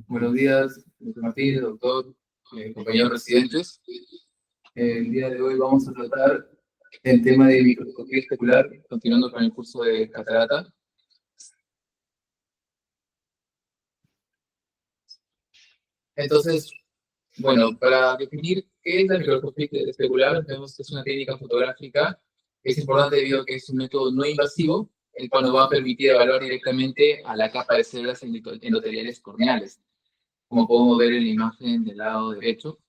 Buenos días, doctor Martínez, doctor, compañeros residentes. El día de hoy vamos a tratar el tema de microscopía especular, continuando con el curso de catarata. Entonces, bueno, para definir qué es la microscopía especular, vemos que es una técnica fotográfica. Es importante debido a que es un método no invasivo, el cual nos va a permitir evaluar directamente a la capa de células endoteliales corneales, como podemos ver en la imagen del lado derecho.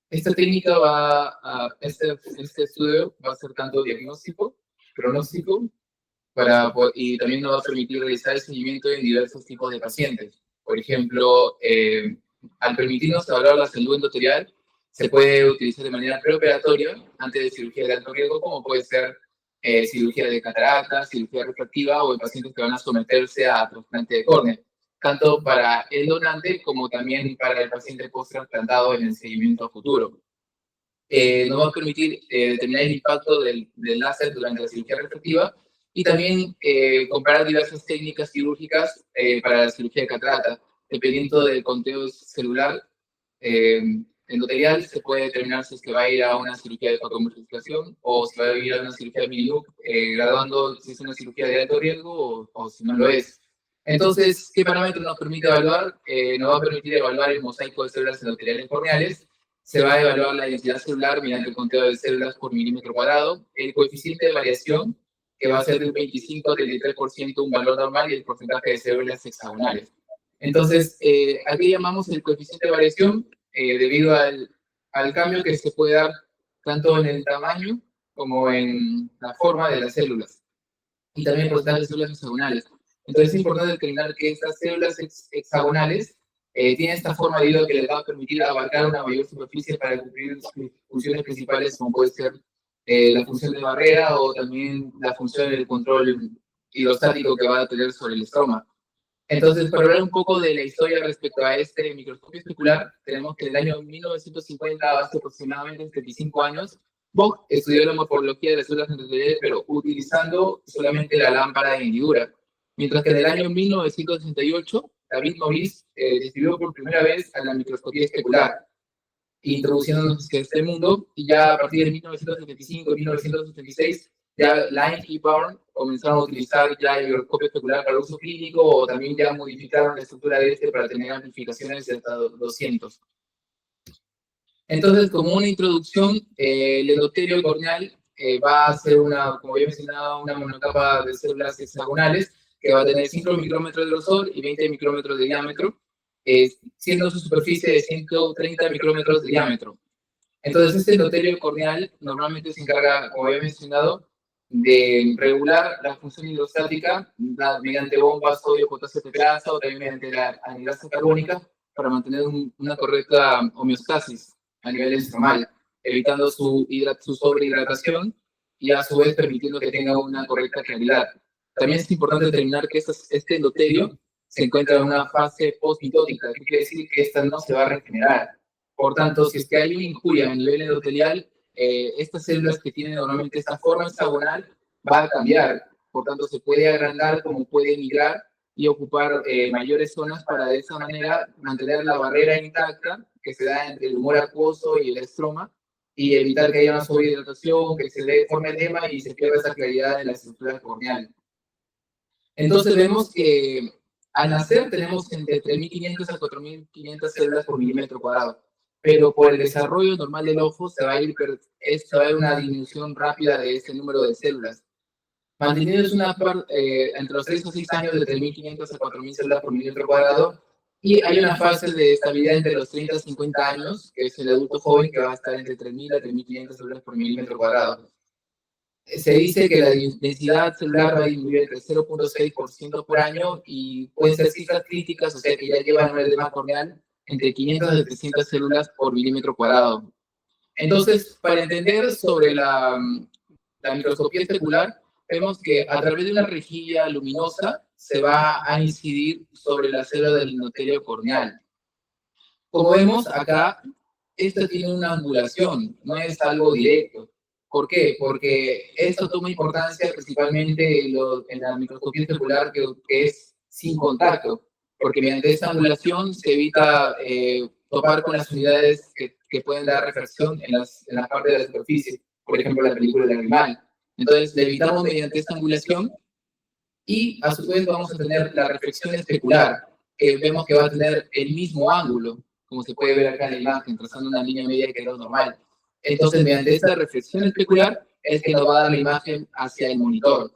Esta técnica este estudio va a ser tanto diagnóstico, pronóstico, y también nos va a permitir realizar el seguimiento en diversos tipos de pacientes. Por ejemplo, al permitirnos evaluar la salud endotelial, se puede utilizar de manera preoperatoria antes de cirugía de alto riesgo, como puede ser cirugía de catarata, cirugía refractiva o en pacientes que van a someterse a trasplante de córnea, tanto para el donante como también para el paciente post-trasplantado en el seguimiento futuro. Nos va a permitir determinar el impacto del láser durante la cirugía refractiva y también comparar diversas técnicas quirúrgicas para la cirugía de catarata. Dependiendo del conteo celular endotelial, se puede determinar si es que va a ir a una cirugía de fotomultiplicación o si va a ir a una cirugía de mini-loop, graduando si es una cirugía de alto riesgo o si no lo es. Entonces, ¿qué parámetros nos permite evaluar? Nos va a permitir evaluar el mosaico de células endoteliales corneales. Se va a evaluar la densidad celular mediante el conteo de células por milímetro cuadrado, el coeficiente de variación, que va a ser del 25 al 33% un valor normal, y el porcentaje de células hexagonales. Entonces, ¿a qué llamamos el coeficiente de variación? Debido al cambio que se puede dar tanto en el tamaño como en la forma de las células, y también el porcentaje de células hexagonales. Entonces, es importante determinar que estas células hexagonales tienen esta forma debido a que les va a permitir abarcar una mayor superficie para cumplir sus funciones principales, como puede ser la función de barrera o también la función del control hidrostático que va a tener sobre el estroma. Entonces, para hablar un poco de la historia respecto a este microscopio especular, tenemos que en el año 1950, hace aproximadamente 35 años, Bock estudió la morfología de las células endoteliales, pero utilizando solamente la lámpara de hendidura. Mientras que en el año 1968, David Maurice describió por primera vez a la microscopía especular, introduciéndonos en este mundo, y ya a partir de 1975 y 1976, ya Line y Bourne comenzaron a utilizar ya el microscopio especular para uso clínico, o también ya modificaron la estructura de este para tener amplificaciones de hasta 200. Entonces, como una introducción, el endotelio corneal va a ser como ya mencionaba, una monocapa de células hexagonales que va a tener 5 micrómetros de grosor y 20 micrómetros de diámetro, siendo su superficie de 130 micrómetros de diámetro. Entonces, este endotelio corneal normalmente se encarga, como había mencionado, de regular la función hidrostática mediante bombas sodio-potasio tetrasa o también mediante la anhidrasa carbónica para mantener una correcta homeostasis a nivel estromal, evitando su sobrehidratación y a su vez permitiendo que tenga una correcta claridad. También es importante determinar que este endotelio se encuentra en una fase postmitótica, que quiere decir que esta no se va a regenerar. Por tanto, si es que hay una injuria a nivel endotelial, estas células que tienen normalmente esta forma hexagonal va a cambiar. Por tanto, se puede agrandar como puede migrar y ocupar mayores zonas para de esa manera mantener la barrera intacta que se da entre el humor acuoso y el estroma, y evitar que haya una sobrehidratación, que se forme edema y se pierda esa claridad de la estructura corneal. Entonces vemos que al nacer tenemos entre 3.500 a 4.500 células por milímetro cuadrado, pero por el desarrollo normal del ojo se va a ver una disminución rápida de este número de células, manteniéndose entre los 3 o 6 años de 3.500 a 4.000 células por milímetro cuadrado, y hay una fase de estabilidad entre los 30 a 50 años, que es el adulto joven, que va a estar entre 3.000 a 3.500 células por milímetro cuadrado. Se dice que la densidad celular va a disminuir entre 0.6% por año, y pueden ser cifras críticas, o sea que ya llevan un edema corneal entre 500 a 700 células por milímetro cuadrado. Entonces, para entender sobre la microscopía especular, vemos que a través de una rejilla luminosa se va a incidir sobre la célula del endotelio corneal. Como vemos acá, esto tiene una angulación, no es algo directo. ¿Por qué? Porque esto toma importancia principalmente en la microscopía especular, que sin contacto, porque mediante esta angulación se evita topar con las unidades que pueden dar refracción en la parte de la superficie, por ejemplo, la película del animal. Entonces, le evitamos mediante esta angulación y a su vez vamos a tener la reflexión especular, que vemos que va a tener el mismo ángulo, como se puede ver acá en la imagen, trazando una línea media que es lo normal. Entonces, mediante esta reflexión especular es que nos va a dar la imagen hacia el monitor.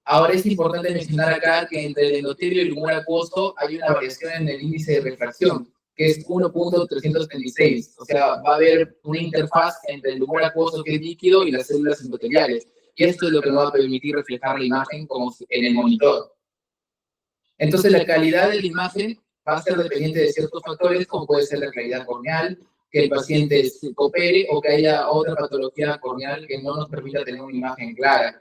Ahora es importante mencionar acá que entre el endotelio y el humor acuoso hay una variación en el índice de refracción, que es 1.336. O sea, va a haber una interfaz entre el humor acuoso, que es líquido, y las células endoteliales. Y esto es lo que nos va a permitir reflejar la imagen como en el monitor. Entonces, la calidad de la imagen va a ser dependiente de ciertos factores, como puede ser la calidad corneal, que el paciente se coopere o que haya otra patología corneal que no nos permita tener una imagen clara.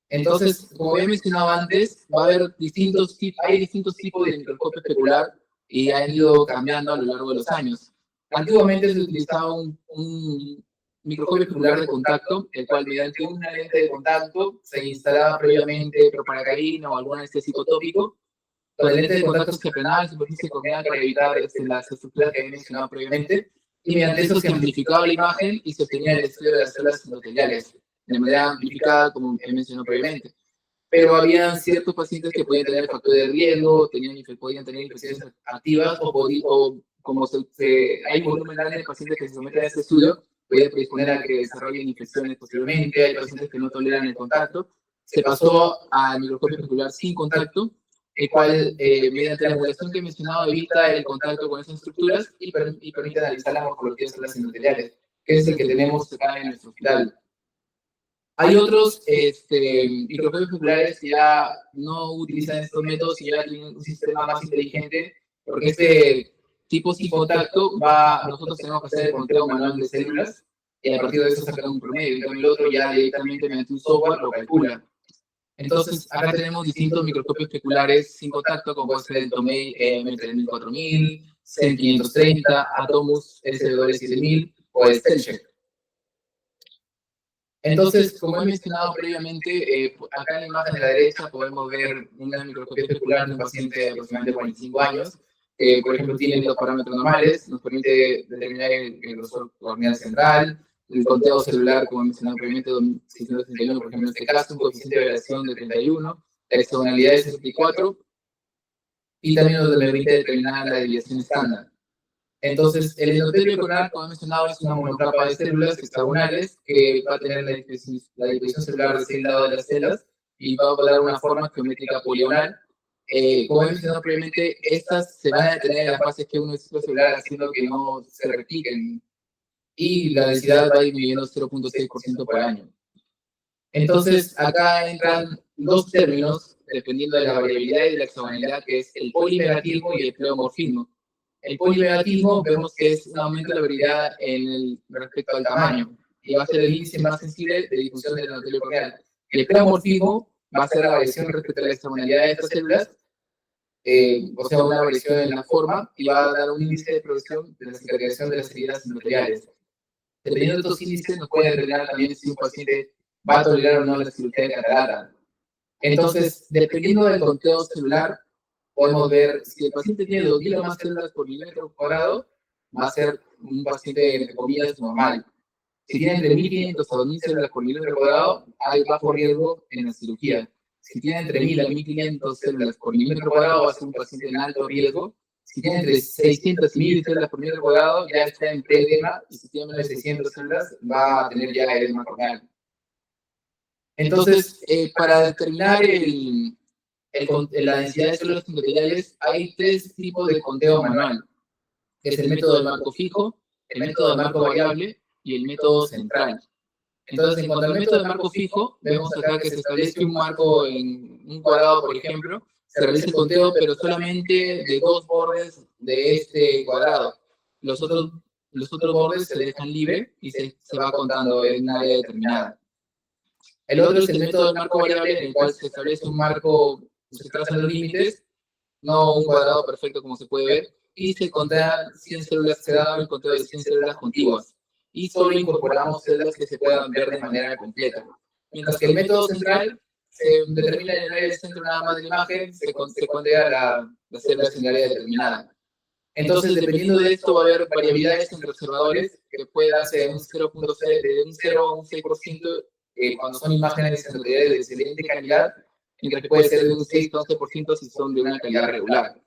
Entonces, como había mencionado antes, va a haber distintos tipos de microscopio especular y han ido cambiando a lo largo de los años. Antiguamente se utilizaba un microscopio especular de contacto, el cual mediante una lente de contacto se instalaba previamente proparacaína o algún anestésico tópico. Con la lente de contacto se aplanaba la superficie corneal para evitar las estructuras que había mencionado previamente, y mediante eso se amplificaba la imagen y se obtenía el estudio de las células endoteliales de manera amplificada, como he mencionado previamente. Pero había ciertos pacientes que podían tener factores de riesgo, podían tener infecciones activas, o como hay un volumen grande de pacientes que se someten a este estudio, puede predisponer a que desarrollen infecciones posteriormente. Hay pacientes que no toleran el contacto. Se pasó al microscopio especular sin contacto, el cual, mediante la angulación que he mencionado, evita el contacto con esas estructuras y permite analizar la morfología de células endoteliales, que es el que tenemos acá en nuestro hospital. Hay otros microscopios especulares que ya no utilizan estos métodos y ya tienen un sistema más inteligente, porque este tipo sin contacto nosotros tenemos que hacer el conteo manual de células y a partir de eso sacar un promedio. En cambio, el otro ya directamente mediante un software lo calcula. Entonces, acá tenemos distintos microscopios especulares sin contacto, como puede ser el Tomei M3000, CEN 530, Atomus SW7000 o el CellCheck. Entonces, como he mencionado previamente, acá en la imagen de la derecha podemos ver una microscopía especular de un paciente de aproximadamente 45 años, que por ejemplo tiene los parámetros normales, nos permite determinar el grosor corneal central, el conteo celular, como he mencionado previamente, 661, por ejemplo, en este caso, un coeficiente de variación de 31, la hexagonalidad de 64, y también nos permite determinar la desviación estándar. Entonces, el endotelio coronar, como he mencionado, es una monocapa de células hexagonales que va a tener la disposición celular de 6 lados de las células y va a dar una forma geométrica poligonal. Como he mencionado previamente, estas se van a detener en las fases que uno es celular, haciendo que no se repliquen, y la densidad va disminuyendo 0.6% por año. Entonces, acá entran dos términos, dependiendo de la variabilidad y de la hexagonalidad, que es el polimeratismo y el pleomorfismo. El polimeratismo vemos que es un aumento de la variabilidad respecto al tamaño, y va a ser el índice más sensible de difusión del endotelio corneal. El pleomorfismo va a ser la variación respecto a la hexagonalidad de estas células, o sea, una variación en la forma, y va a dar un índice de progresión de la cicatrización de las heridas endoteliales. Dependiendo de estos índices, nos puede determinar también si un paciente va a tolerar o no la cirugía de catarata. Entonces, dependiendo del conteo celular, podemos ver si el paciente tiene 2000 o más células por milímetro cuadrado, va a ser un paciente, entre comillas, normal. Si tiene entre 1500 a 2000 células por milímetro cuadrado, hay bajo riesgo en la cirugía. Si tiene entre 1000 a 1500 células por milímetro cuadrado, va a ser un paciente en alto riesgo. Si tiene entre 600 y 1000 células por milímetro cuadrado, ya está en preedema, y si tiene menos de 600 células, va a tener ya edema corneal. Entonces, para determinar la densidad de células endoteliales, hay tres tipos de conteo manual, que es el método del marco fijo, el método del marco variable y el método central. Entonces, en cuanto al método de marco fijo, vemos acá que se establece un marco en un cuadrado, por ejemplo, se realiza el conteo, pero solamente de dos bordes de este cuadrado. Los otros bordes se dejan libre y se va contando en un área determinada. El otro es el método del marco variable, en el cual se establece un marco, se trazan los límites, no un cuadrado perfecto como se puede ver, y se contea 100 células, se da el conteo de 100 células contiguas, y solo incorporamos células que se puedan ver de manera completa. Mientras que el método central se determina en el área del centro nada más de la imagen, se codea las células en el área determinada. Entonces, dependiendo de esto, va a haber variabilidades entre observadores que puede darse de un 0.6, de un 0 a un 6% cuando son imágenes sensoriales de excelente calidad, mientras que puede ser de un 6 a 11% si son de una calidad regular.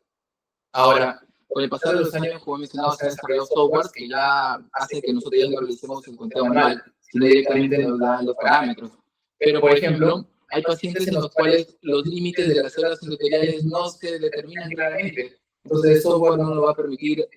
Ahora, con el pasar de los años, como he mencionado, se han desarrollado softwares que ya hacen que nosotros ya no realicemos el conteo manual, sino directamente nos dan los parámetros. Pero, por ejemplo, hay pacientes en los cuales los límites de las células endoteliales no se determinan claramente. Entonces, el software no nos va a permitir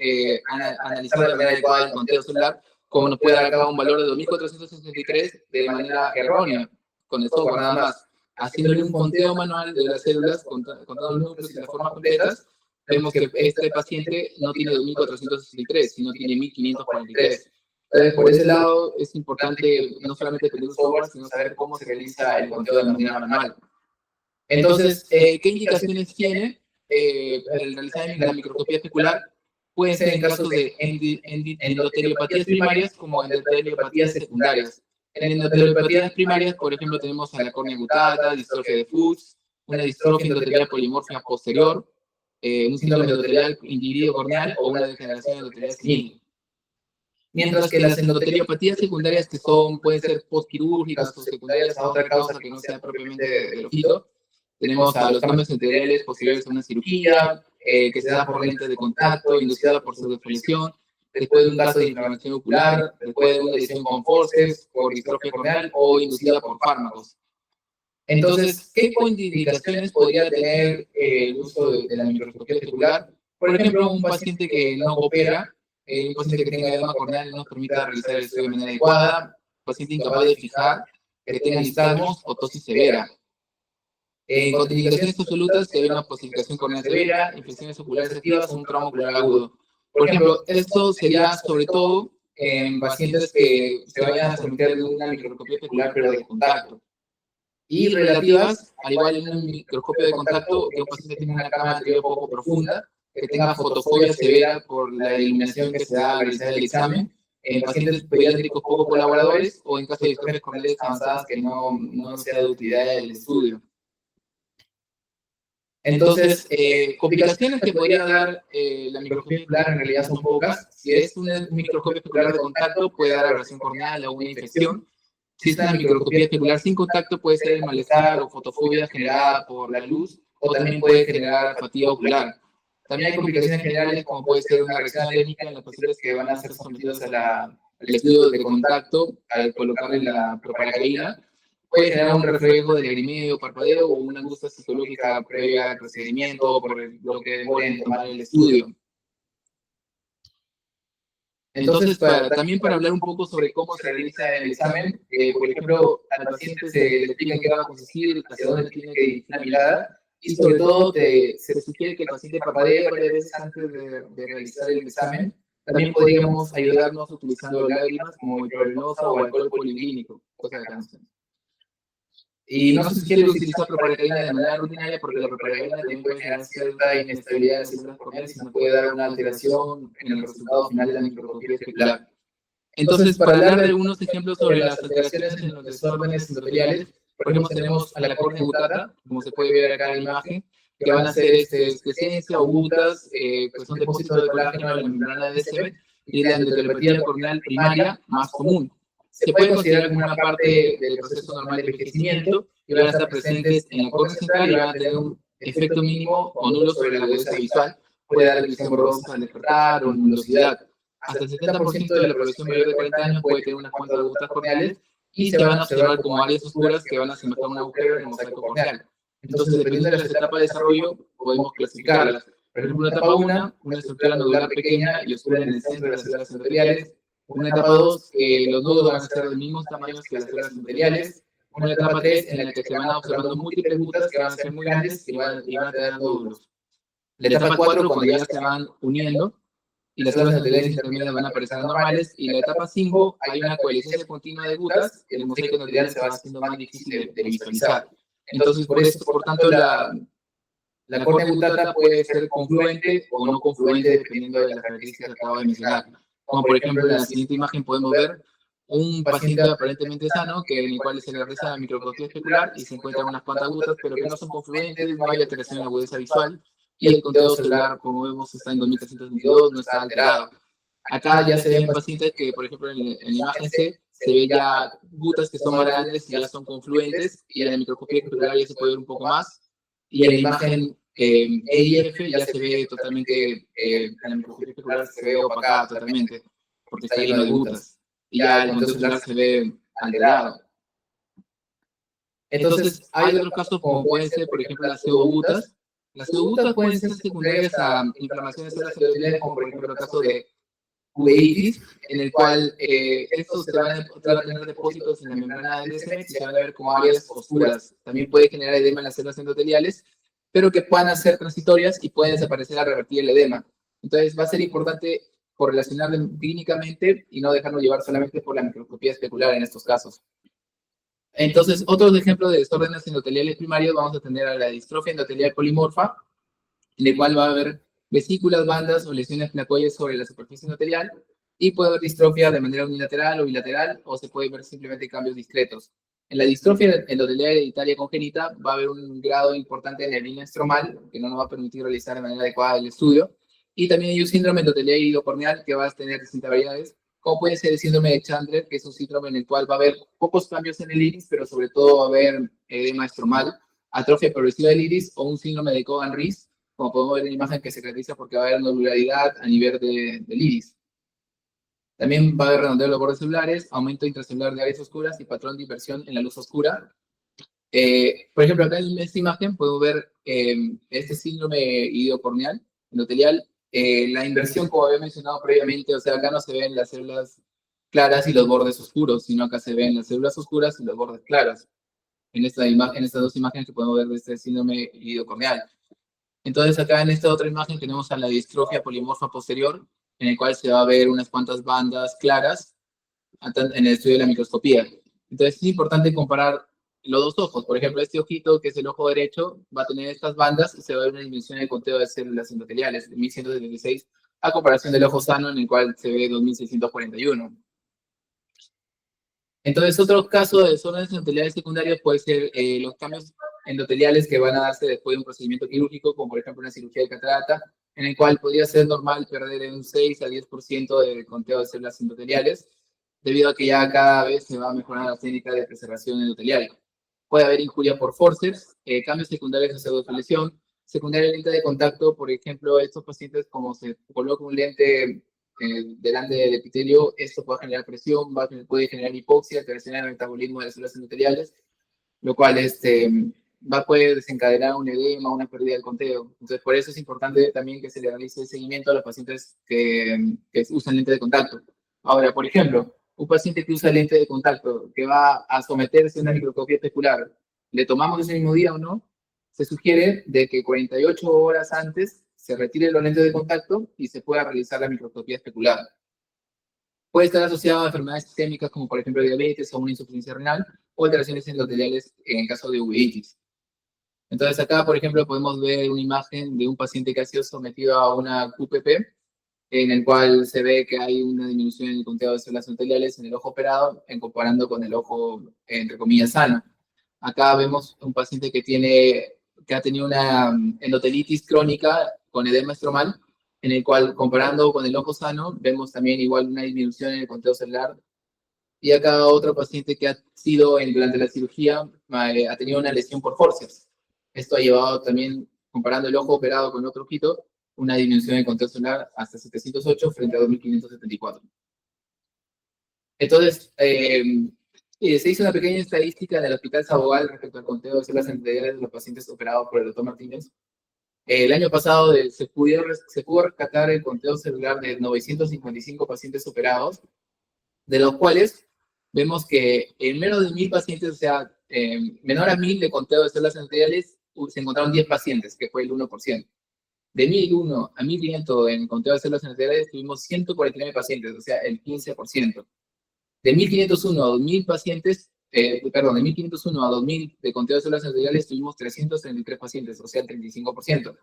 analizar de manera adecuada el conteo celular, como nos puede dar acá un valor de 2463 de manera errónea, con el software nada más. Haciéndole un conteo manual de las células, contando los núcleos y las formas completas, vemos que este paciente no tiene 2463, sino tiene 1543. Entonces, por ese lado, es importante no solamente tener un software, sino saber cómo se realiza el conteo de manera manual. Entonces, ¿qué indicaciones tiene el realizar la microscopía especular? Pueden ser en casos de endoteliopatía primarias como endoteliopatía secundarias. En endoteliopatía primarias, por ejemplo, tenemos a la córnea gutata, distrofia de Fuchs, una distrofia endotelial polimorfia posterior, un síndrome endotelial individuo corneal o una degeneración endotelial senil. Mientras que las endoteliopatía secundarias que pueden ser postquirúrgicas o secundarias a otra causa que no sea propiamente del ojito, tenemos a los cambios endoteliales posteriores a una cirugía, que se da por lentes de contacto, inducida por pseudofoliación, después de un caso de inflamación ocular, después de una lesión con forceps, por distrofia corneal o inducida por fármacos. Entonces, ¿qué contraindicaciones podría tener el uso de la microscopía especular? Por ejemplo, un paciente que no opera, un paciente que tenga edema corneal no nos permita realizar el estudio de manera adecuada, un paciente incapaz de fijar, que tenga nistagmos o tosis severa. En contraindicaciones absolutas, que haya una posificación corneal severa, infecciones oculares activas o un trauma ocular agudo. Por ejemplo, esto sería sobre todo en pacientes que se vayan a someter a una microscopía especular pero de contacto. Y relativas, al igual en un microscopio de contacto, que un paciente tiene una cama anterior poco profunda, que tenga fotofobia severa por la iluminación que se da al realizar el examen, en pacientes pediátricos poco colaboradores o en caso de distrofias corneales avanzadas que no sea de utilidad del estudio. Entonces, complicaciones que podría dar la microscopía especular en realidad son pocas. Si es un microscopio especular de contacto, puede dar abrasión corneal o una infección. Si es una microscopía especular sin contacto, puede ser el malestar o fotofobia generada por la luz, o también puede generar fatiga ocular. También hay complicaciones generales, como puede ser una reacción alérgica en los pacientes que van a ser sometidos al estudio de contacto al colocarle la proparacaína. Puede generar un reflejo de lagrimeo, parpadeo o una angustia psicológica previa al procedimiento por lo que demore en tomar el estudio. Entonces, también para hablar un poco sobre cómo se realiza el examen, por ejemplo, al paciente se le explica qué va a consistir, hacia dónde tiene que dirigir la mirada, y sobre todo se sugiere que el paciente parpadee varias veces antes de realizar el examen. También podríamos ayudarnos utilizando lágrimas como hiprovenosa o alcohol poliglínico, cosa de cáncer. Y no se sugiere utilizar proparacaína de manera rutinaria porque la proparacaína también puede generar cierta inestabilidad de células corneales y nos puede dar una alteración en el resultado final de la microscopía especular. Entonces, para hablar de algunos ejemplos sobre las alteraciones en los desórdenes endoteliales, por ejemplo, tenemos a la córnea gutata, como se puede ver acá en la imagen, que van a ser excrescencia o gutas, que son depósitos de colágeno en la membrana de DSM, y la endoteliopatía corneal primaria más común. Se puede considerar como una parte del proceso normal de envejecimiento y van a estar presentes en la córnea central y van a tener un efecto mínimo o nulo sobre la agudeza visual. Puede dar visión borrosa al despertar o nulosidad. Hasta el 70% de la población mayor de 40 años puede tener unas cuantas gotas corneales y se van a observar como áreas oscuras que van a asemejar un agujero en el mosaico corneal. Entonces, dependiendo de las etapas de desarrollo, podemos clasificarlas. Por ejemplo, una etapa 1, una estructura nodular pequeña y oscura en el centro de las células endoteliales. Una etapa 2, los nodos van a ser del mismo tamaño que las células endoteliales. Una etapa 3, en la que se van observando múltiples gutas que van a ser muy grandes y van a tener nódulos. La etapa 4, cuando ya se van uniendo y las células endoteliales intermedias van a aparecer normales. Y la etapa 5, hay una coalescencia continua de gutas, el mosaico endotelial se va haciendo más difícil de visualizar. Entonces, por tanto, la córnea gutata puede ser confluente o no confluente dependiendo de las características que acabo de mencionar. Como por ejemplo en la siguiente imagen podemos ver un paciente aparentemente sano, que en el cual se le realiza la microscopía especular y se encuentran unas cuantas gotas, pero que no son confluentes, no hay alteración en la agudeza visual, y el conteo celular, como vemos, está en 2322, no está alterado. Acá ya se ven pacientes que, por ejemplo, en la imagen C, se ve ya gotas que son más grandes y ya son confluentes, y en la microscopía especular ya se puede ver un poco más, y en la imagen E y F ya se ve totalmente, en la microscopía especular se ve opacada totalmente, porque está lleno de gotas, y ya el conteo celular se ve alterado. Entonces, hay otros casos como pueden ser, por ejemplo, las pseudobutas. Las pseudobutas pueden ser secundarias a inflamaciones endoteliales, como por ejemplo el caso de uveitis, en el cual estos se van a tener depósitos en la membrana del DSM y se van a ver como áreas oscuras. También puede generar edema en las células endoteliales, pero que puedan ser transitorias y pueden desaparecer al revertir el edema. Entonces, va a ser importante correlacionarlo clínicamente y no dejarlo llevar solamente por la microscopía especular en estos casos. Entonces, otros ejemplos de desórdenes endoteliales primarios vamos a tener a la distrofia endotelial polimorfa, en el cual va a haber vesículas, bandas o lesiones placoides sobre la superficie endotelial, y puede haber distrofia de manera unilateral o bilateral, o se puede ver simplemente cambios discretos. En la distrofia endotelial hereditaria congénita va a haber un grado importante de neblina estromal, que no nos va a permitir realizar de manera adecuada el estudio, y también hay un síndrome endotelial iridocorneal que va a tener distintas variedades, como puede ser el síndrome de Chandler, que es un síndrome en el cual va a haber pocos cambios en el iris, pero sobre todo va a haber edema estromal, atrofia progresiva del iris o un síndrome de Cogan-Rees, como podemos ver en la imagen que se caracteriza porque va a haber nodularidad a nivel del iris. También va a haber redondeo de los bordes celulares, aumento intracelular de áreas oscuras y patrón de inversión en la luz oscura. Por ejemplo, acá en esta imagen podemos ver este síndrome iridocorneal endotelial. La inversión, como había mencionado previamente, o sea, acá no se ven las células claras y los bordes oscuros, sino acá se ven las células oscuras y los bordes claros. En estas dos imágenes que podemos ver de este síndrome iridocorneal. Entonces, acá en esta otra imagen tenemos a la distrofia polimorfa posterior, en el cual se va a ver unas cuantas bandas claras en el estudio de la microscopía. Entonces, es importante comparar los dos ojos. Por ejemplo, este ojito, que es el ojo derecho, va a tener estas bandas y se va a ver una disminución de conteo de células endoteliales de 1176 a comparación del ojo sano, en el cual se ve 2641. Entonces, otro caso de desórdenes endoteliales secundarios puede ser los cambios endoteliales que van a darse después de un procedimiento quirúrgico, como por ejemplo una cirugía de catarata, en el cual podría ser normal perder en un 6 a 10% del conteo de células endoteliales, debido a que ya cada vez se va a mejorar la técnica de preservación endotelial. Puede haber injuria por forceps, cambios secundarios de pseudoflexión, secundaria lente de contacto, por ejemplo, estos pacientes como se coloca un lente delante del epitelio, esto puede generar presión, puede generar hipoxia, alteración en el metabolismo de las células endoteliales, lo cual puede desencadenar un edema, una pérdida del conteo. Entonces, por eso es importante también que se le realice el seguimiento a los pacientes que usan lente de contacto. Ahora, por ejemplo, un paciente que usa lente de contacto, que va a someterse a una microscopía especular, ¿le tomamos ese mismo día o no? Se sugiere de que 48 horas antes se retire los lentes de contacto y se pueda realizar la microscopía especular. Puede estar asociado a enfermedades sistémicas como por ejemplo diabetes o una insuficiencia renal o alteraciones endoteliales en el caso de uveitis. Entonces acá, por ejemplo, podemos ver una imagen de un paciente que ha sido sometido a una QPP, en el cual se ve que hay una disminución en el conteo de células endoteliales en el ojo operado, en comparando con el ojo, entre comillas, sano. Acá vemos un paciente que ha tenido una endotelitis crónica con edema estromal, en el cual, comparando con el ojo sano, vemos también igual una disminución en el conteo celular. Y acá otro paciente que ha sido, durante la cirugía, ha tenido una lesión por forceps. Esto ha llevado también, comparando el ojo operado con otro ojito, una disminución del conteo celular hasta 708 frente a 2574. Entonces, se hizo una pequeña estadística en el Hospital Sabogal respecto al conteo de células endoteliales de los pacientes operados por el doctor Martínez. El año pasado se pudo rescatar el conteo celular de 955 pacientes operados, de los cuales vemos que en menos de 1000 pacientes, o sea, menor a 1000 de conteo de células endoteliales, se encontraron 10 pacientes, que fue el 1%. De 1001 a 1500 en conteo de células endoteliales tuvimos 149 pacientes, o sea, el 15%. De 1501 a 2000 pacientes, de 1501 a 2000 de conteo de células endoteliales tuvimos 333 pacientes, o sea, el 35%.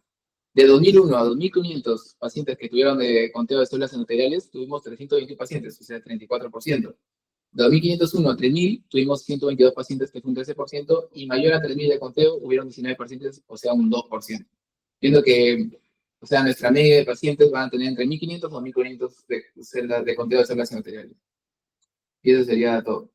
De 2001 a 2500 pacientes que tuvieron de conteo de células endoteliales, tuvimos 320 pacientes, o sea, 34%. De 2501 a 3000 tuvimos 122 pacientes, que fue un 13%, y mayor a 3000 de conteo hubieron 19 pacientes, o sea, un 2%. Viendo que, o sea, nuestra media de pacientes van a tener entre 1500 o 1500 de celdas de conteo de células inmateriales. Y eso sería todo.